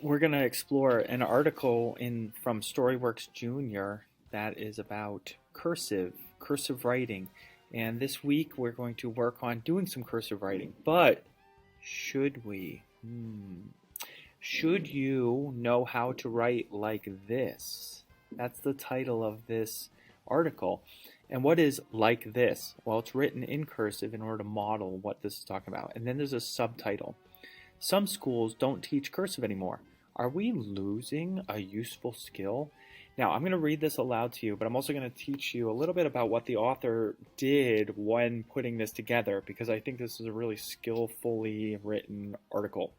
we're going to explore an article from StoryworksJr that is about cursive writing. And this week we're going to work on doing some cursive writing. But should we? Should you know how to write like this? That's the title of this article. And what is like this? Well, it's written in cursive in order to model what this is talking about. And then there's a subtitle. Some schools don't teach cursive anymore. Are we losing a useful skill? Now, I'm going to read this aloud to you, but I'm also going to teach you a little bit about what the author did when putting this together, because I think this is a really skillfully written article.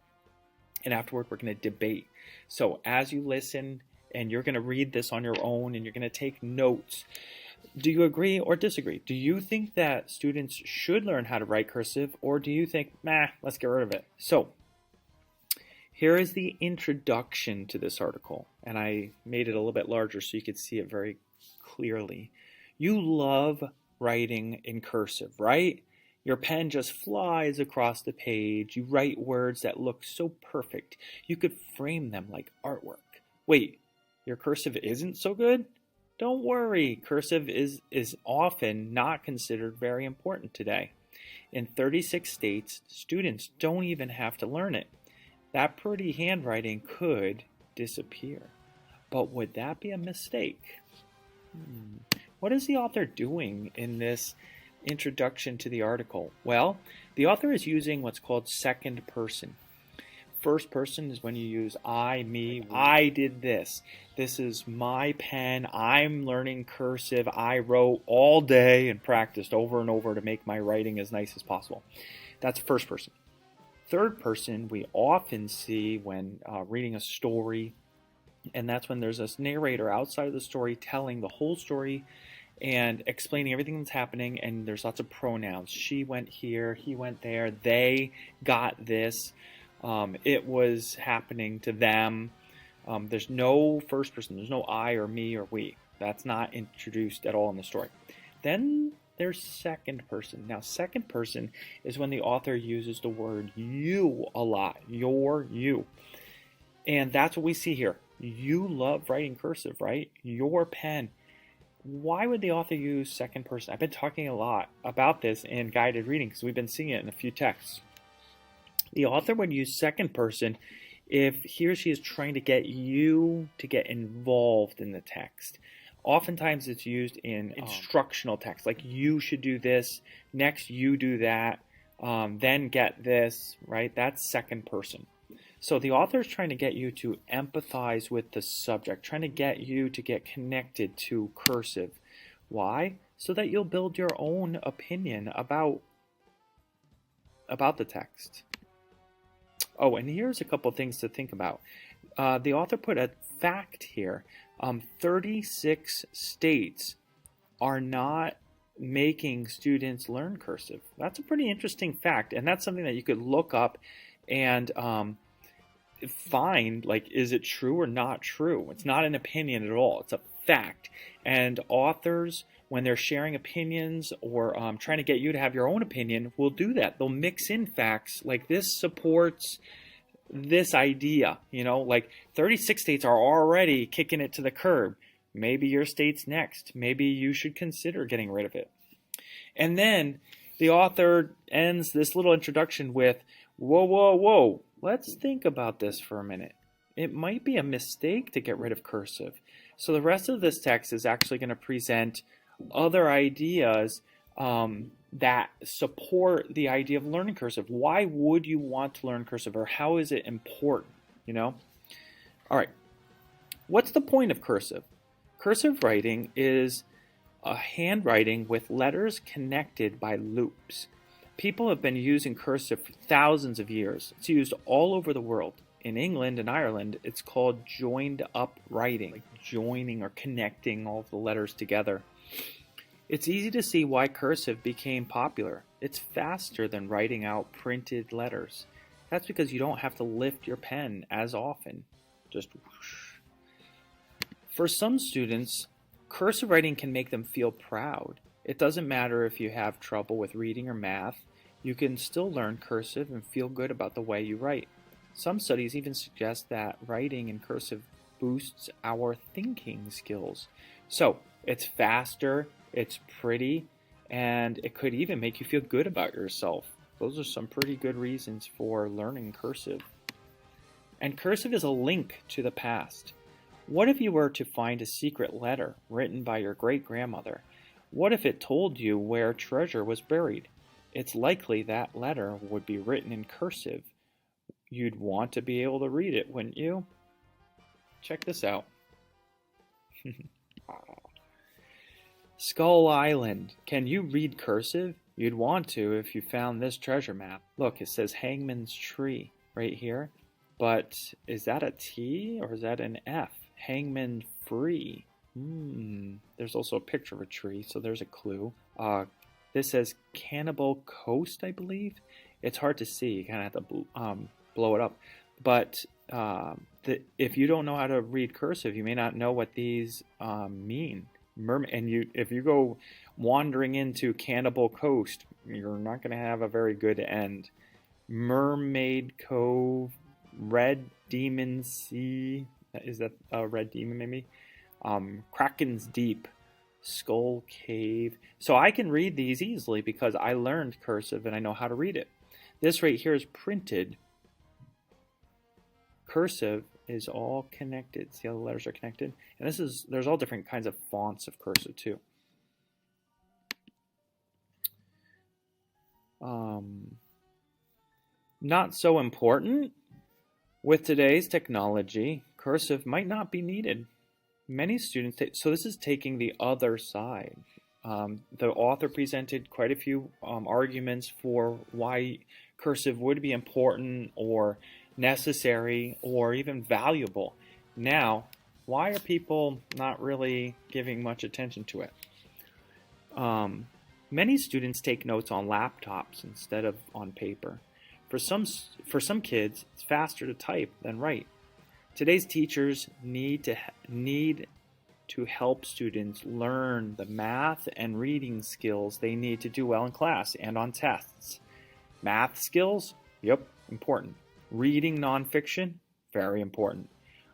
And afterward, we're going to debate. So as you listen, and you're going to read this on your own, and you're going to take notes, do you agree or disagree? Do you think that students should learn how to write cursive, or do you think, let's get rid of it? So here is the introduction to this article, and I made it a little bit larger so you could see it very clearly. You love writing in cursive, right? Your pen just flies across the page. You write words that look so perfect. You could frame them like artwork. Wait, your cursive isn't so good? Don't worry, cursive is often not considered very important today. In 36 states, students don't even have to learn it. That pretty handwriting could disappear. But would that be a mistake? What is the author doing in this introduction to the article? Well, the author is using what's called second person. First person is when you use I, me, I did this. This is my pen. I'm learning cursive. I wrote all day and practiced over and over to make my writing as nice as possible. That's first person. Third person we often see when reading a story, and that's when there's this narrator outside of the story telling the whole story and explaining everything that's happening, and there's lots of pronouns. She went here, he went there, they got this, it was happening to them. There's no first person, there's no I or me or we. That's not introduced at all in the story. Then there's second person. Now, second person is when the author uses the word you a lot. You. And that's what we see here. You love writing cursive, right? Your pen. Why would the author use second person? I've been talking a lot about this in guided reading because we've been seeing it in a few texts. The author would use second person if he or she is trying to get you to get involved in the text. Oftentimes it's used in instructional text, like you should do this, next you do that, then get this, right? That's second person. So the author is trying to get you to empathize with the subject, trying to get you to get connected to cursive. Why? So that you'll build your own opinion about the text. Oh, and here's a couple things to think about. The author put a fact here. 36 states are not making students learn cursive. That's a pretty interesting fact, and that's something that you could look up and find, like, is it true or not true? It's not an opinion at all. It's a fact. And authors, when they're sharing opinions or trying to get you to have your own opinion, will do that. They'll mix in facts like this supports this idea, like 36 states are already kicking it to the curb. Maybe your state's next. Maybe you should consider getting rid of it. And then the author ends this little introduction with, whoa, let's think about this for a minute. It might be a mistake to get rid of cursive. So the rest of this text is actually going to present other ideas that support the idea of learning cursive. Why would you want to learn cursive, or how is it important? All right. What's the point of cursive? Cursive writing is a handwriting with letters connected by loops. People have been using cursive for thousands of years. It's used all over the world. In England and Ireland, it's called joined up writing, like joining or connecting all of the letters together. It's easy to see why cursive became popular. It's faster than writing out printed letters. That's because you don't have to lift your pen as often. Just whoosh. For some students, cursive writing can make them feel proud. It doesn't matter if you have trouble with reading or math. You can still learn cursive and feel good about the way you write. Some studies even suggest that writing in cursive boosts our thinking skills. So it's faster, it's pretty, and it could even make you feel good about yourself. Those are some pretty good reasons for learning cursive. And cursive is a link to the past. What if you were to find a secret letter written by your great-grandmother? What if it told you where treasure was buried? It's likely that letter would be written in cursive. You'd want to be able to read it, wouldn't you? Check this out. Skull Island. Can you read cursive? You'd want to if you found this treasure map. Look, it says Hangman's Tree right here. But is that a T or is that an F? Hangman Free. There's also a picture of a tree, so there's a clue. This says Cannibal Coast, I believe. It's hard to see. You kind of have to blow it up. But if you don't know how to read cursive, you may not know what these mean. If you go wandering into Cannibal Coast, you're not going to have a very good end. Mermaid Cove, Red Demon Sea. Is that a Red Demon maybe? Kraken's Deep, Skull Cave. So I can read these easily because I learned cursive and I know how to read it. This right here is printed. Cursive is all connected. See how the letters are connected? And there's all different kinds of fonts of cursive too. Not so important. With today's technology, cursive might not be needed. Many students so this is taking the other side. The author presented quite a few arguments for why cursive would be important or necessary or even valuable. Now, why are people not really giving much attention to it? Many students take notes on laptops instead of on paper. For some kids, it's faster to type than write. Today's teachers need to help students learn the math and reading skills they need to do well in class and on tests. Math skills? Yep, important. Reading nonfiction? Very important.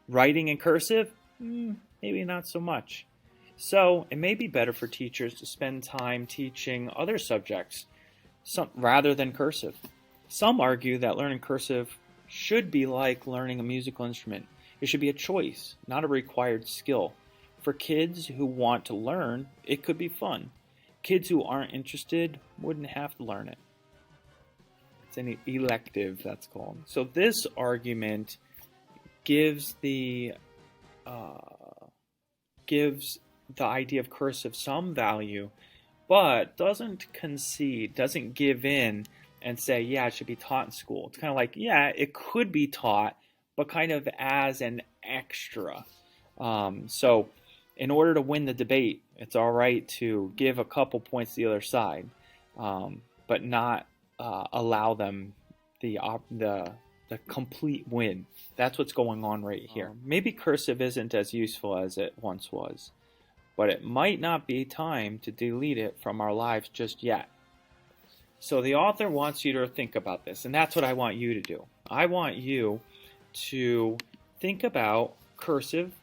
Writing in cursive? Maybe not so much. So it may be better for teachers to spend time teaching other subjects rather than cursive. Some argue that learning cursive should be like learning a musical instrument. It should be a choice, not a required skill. For kids who want to learn, it could be fun. Kids who aren't interested wouldn't have to learn it. It's an elective, that's called. So this argument gives the idea of cursive some value, but doesn't concede, doesn't give in and say, yeah, it should be taught in school. It's kind of like, yeah, it could be taught, but kind of as an extra. So in order to win the debate, it's all right to give a couple points to the other side, but not allow them the complete win. That's what's going on right here. Maybe cursive isn't as useful as it once was, but it might not be time to delete it from our lives just yet. So the author wants you to think about this, and that's what I want you to do. I want you to think about cursive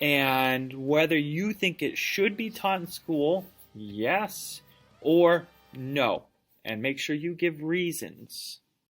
and whether you think it should be taught in school, yes, or no. And make sure you give reasons.